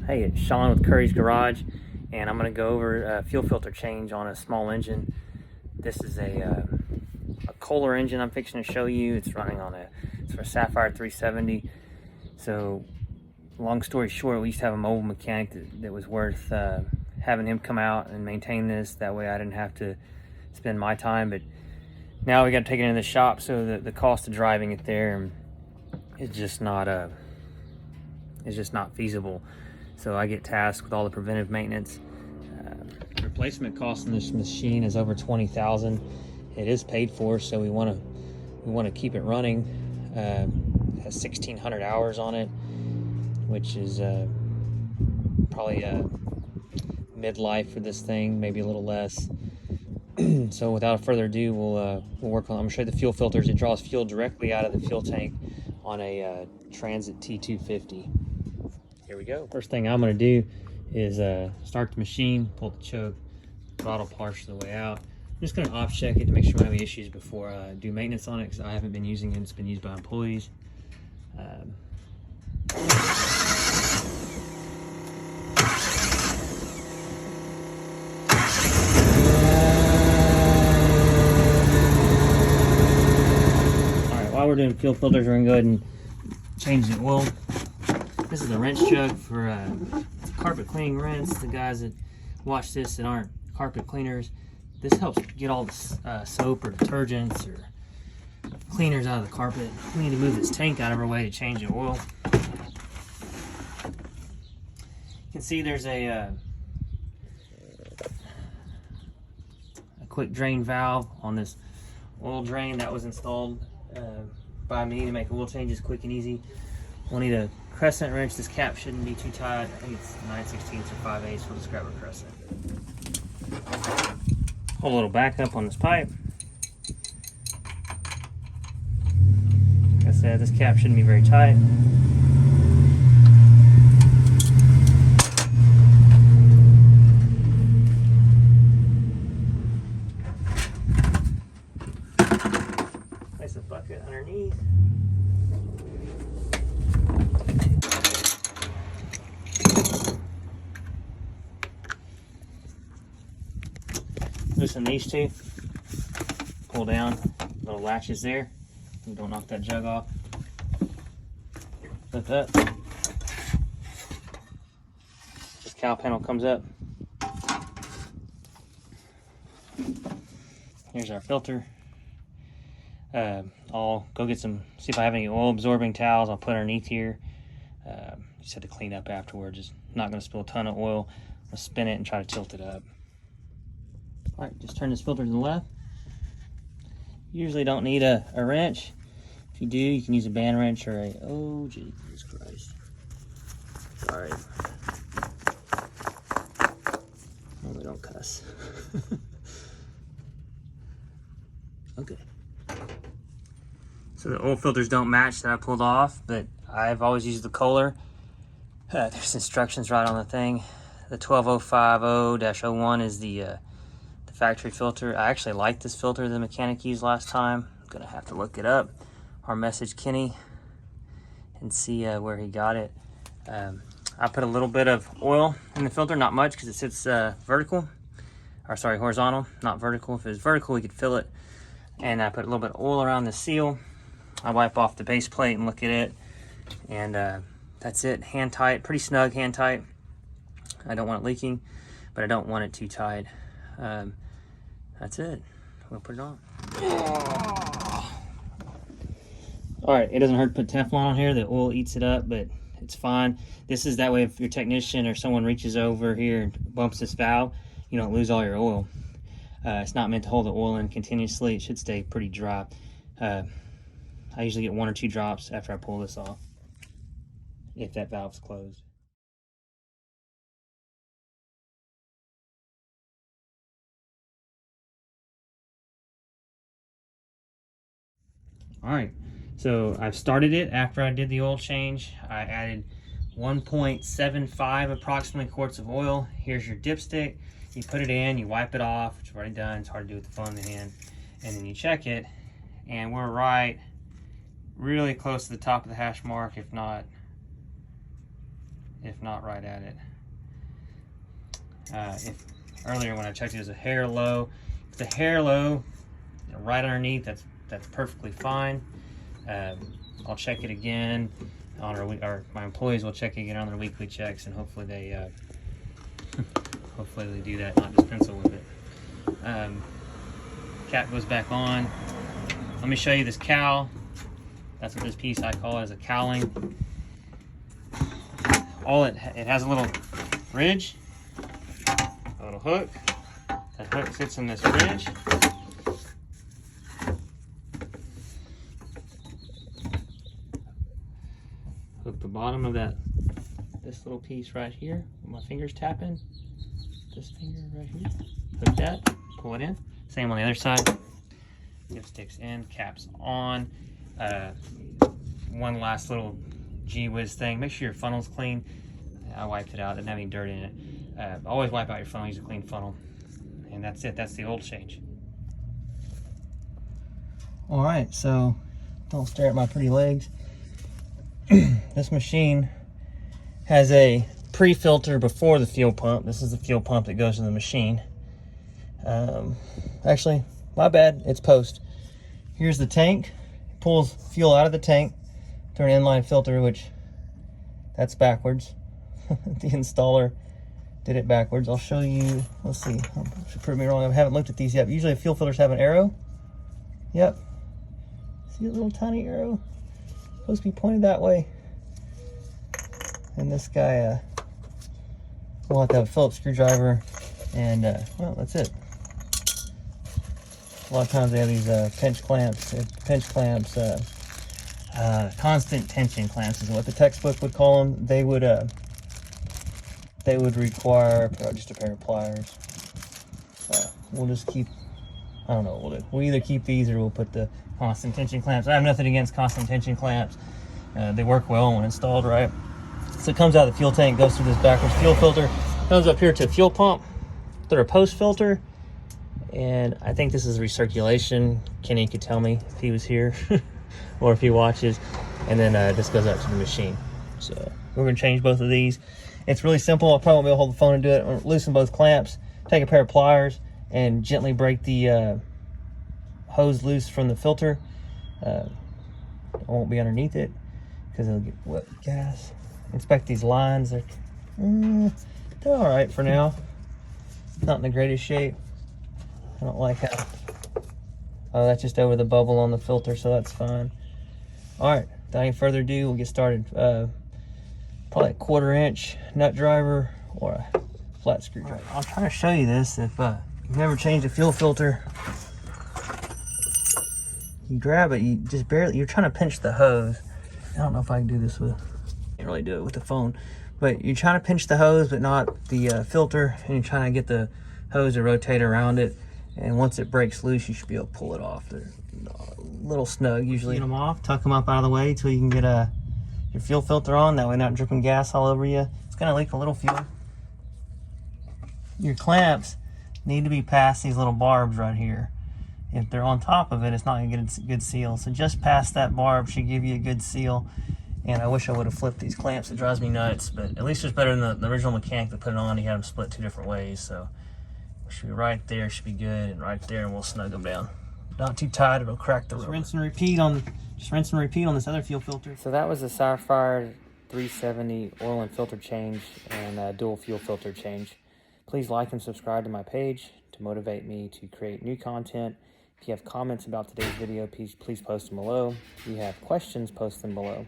Hey, it's Sean with Curry's Garage, and I'm going to go over a fuel filter change on a small engine. This is a Koehler engine I'm fixing to show you. It's running on it's for a Sapphire 370. So, long story short, we used to have a mobile mechanic that was worth having him come out and maintain this. That way I didn't have to spend my time, but now we got to take it into the shop, so the cost of driving it there is just not feasible. So I get tasked with all the preventive maintenance. Replacement cost on this machine is over $20,000. It is paid for, so we want to keep it running. It has 1,600 hours on it, which is probably midlife for this thing, maybe a little less. So without further ado, we'll work on. I'm gonna show you the fuel filters. It draws fuel directly out of the fuel tank on a Transit T250. Here we go. First thing I'm going to do is start the machine, pull the choke, throttle partially the way out. I'm just going to off check it to make sure I don't have any issues before I do maintenance on it, because I haven't been using it. It's been used by employees. Alright, while we're doing fuel filters, we're going to go ahead and change the oil. This is a wrench jug for carpet cleaning rinse. The guys that watch this that aren't carpet cleaners, this helps get all the soap or detergents or cleaners out of the carpet. We need to move this tank out of our way to change the oil. You can see there's a quick drain valve on this oil drain that was installed by me to make oil changes quick and easy. We'll need a crescent wrench. This cap shouldn't be too tight. I think it's 9/16 or 5/8. We'll just grab a crescent. Hold a little backup on this pipe. Like I said, this cap shouldn't be very tight. Place a bucket underneath. Loosen these two, pull down, little latches there, and don't knock that jug off. Lift up. This cowl panel comes up. Here's our filter. I'll go get see if I have any oil absorbing towels. I'll put underneath here. Just have to clean up afterwards. Just not going to spill a ton of oil. I'll spin it and try to tilt it up. All right, just turn this filter to the left. Usually don't need a wrench. If you do, you can use a band wrench or oh, Jesus Christ. Sorry. Oh, don't cuss. Okay. So the oil filters don't match that I pulled off, but I've always used the Koehler. There's instructions right on the thing. The 12050-01 is the factory filter. I actually like this filter the mechanic used last time. I'm gonna have to look it up or message Kenny and see where he got it. I put a little bit of oil in the filter, not much because it sits horizontal, not vertical. If it was vertical, we could fill it. And I put a little bit of oil around the seal. I wipe off the base plate and look at it, and that's it. Hand tight, pretty snug hand tight. I don't want it leaking, but I don't want it too tight. That's it. We'll put it on. All right, it doesn't hurt to put Teflon on here. The oil eats it up, but it's fine. This is that way if your technician or someone reaches over here and bumps this valve, you don't lose all your oil. It's not meant to hold the oil in continuously. It should stay pretty dry. I usually get 1 or 2 drops after I pull this off, if that valve's closed. All right, so I've started it after I did the oil change. I added 1.75 approximately quarts of oil. Here's your dipstick. You put it in, you wipe it off, which I've already done. It's hard to do with the phone in the hand. And then you check it, and we're really close to the top of the hash mark, if not if not right at it. If earlier when I checked it was a hair low, if the hair low right underneath, that's perfectly fine. I'll check it again on our week, or my employees will check it again on their weekly checks, and hopefully they hopefully they do that, not just pencil with it. Cap goes back on. Let me show you this cowl. That's what this piece I call it, is a cowling. It has a little ridge, a little hook. That hook sits in this ridge. Hook the bottom of this little piece right here. My finger's tapping. This finger right here. Hook that. Pull it in. Same on the other side. Dipsticks in. Caps on. One last little gee whiz thing. Make sure your funnel's clean. I wiped it out. Didn't have any dirt in it. Always wipe out your funnel. Use a clean funnel. And that's it. That's the oil change. All right. So don't stare at my pretty legs. This machine has a pre-filter before the fuel pump. This is the fuel pump that goes to the machine. Actually, my bad, it's post. Here's the tank. It pulls fuel out of the tank through an inline filter, which that's backwards. The installer did it backwards. I'll show you. Let's see. Should prove me wrong. I haven't looked at these yet. Usually fuel filters have an arrow. Yep. See a little tiny arrow? Supposed to be pointed that way. And this guy, we'll have to have a Phillips screwdriver, and well, that's it. A lot of times they have these pinch clamps, constant tension clamps is what the textbook would call them. They would require just a pair of pliers. We'll just keep, I don't know what we'll do. We'll either keep these or we'll put the constant tension clamps. I have nothing against constant tension clamps. They work well when installed right. So it comes out of the fuel tank, goes through this backwards fuel filter, comes up here to a fuel pump through a post filter, and I think this is recirculation. Kenny could tell me if he was here or if he watches, and then this goes out to the machine. So we're going to change both of these. It's really simple. I'll probably won't be able to hold the phone and do it. I'll loosen both clamps, take a pair of pliers, and gently break the hose loose from the filter. It won't be underneath it because it'll get wet with gas. Inspect these lines. They're all right for now. Not in the greatest shape. I don't like how. Oh, that's just over the bubble on the filter, so that's fine. All right, without any further ado, we'll get started. Probably a 1/4 inch nut driver or a flat screwdriver. Right, I'll try to show you this. If you've never changed a fuel filter, you grab it, you just barely, you're trying to pinch the hose. I don't know if I can do this with, can't really do it with the phone, but you're trying to pinch the hose but not the filter, and you're trying to get the hose to rotate around it, and once it breaks loose you should be able to pull it off. They're a little snug usually. Get them off, tuck them up out of the way till you can get your fuel filter on, that way not dripping gas all over you. It's going to leak a little fuel. Your clamps need to be past these little barbs right here. If they're on top of it, it's not going to get a good seal. So just past that barb should give you a good seal. And I wish I would have flipped these clamps. It drives me nuts, but at least it's better than the original mechanic that put it on. He had them split 2 different ways. So it should be right there, should be good, and right there, and we'll snug them down. Not too tight, it'll crack the rubber. Rinse and repeat on this other fuel filter. So that was the Sapphire 370 oil and filter change and dual fuel filter change. Please like and subscribe to my page to motivate me to create new content. If you have comments about today's video, please post them below. If you have questions, post them below.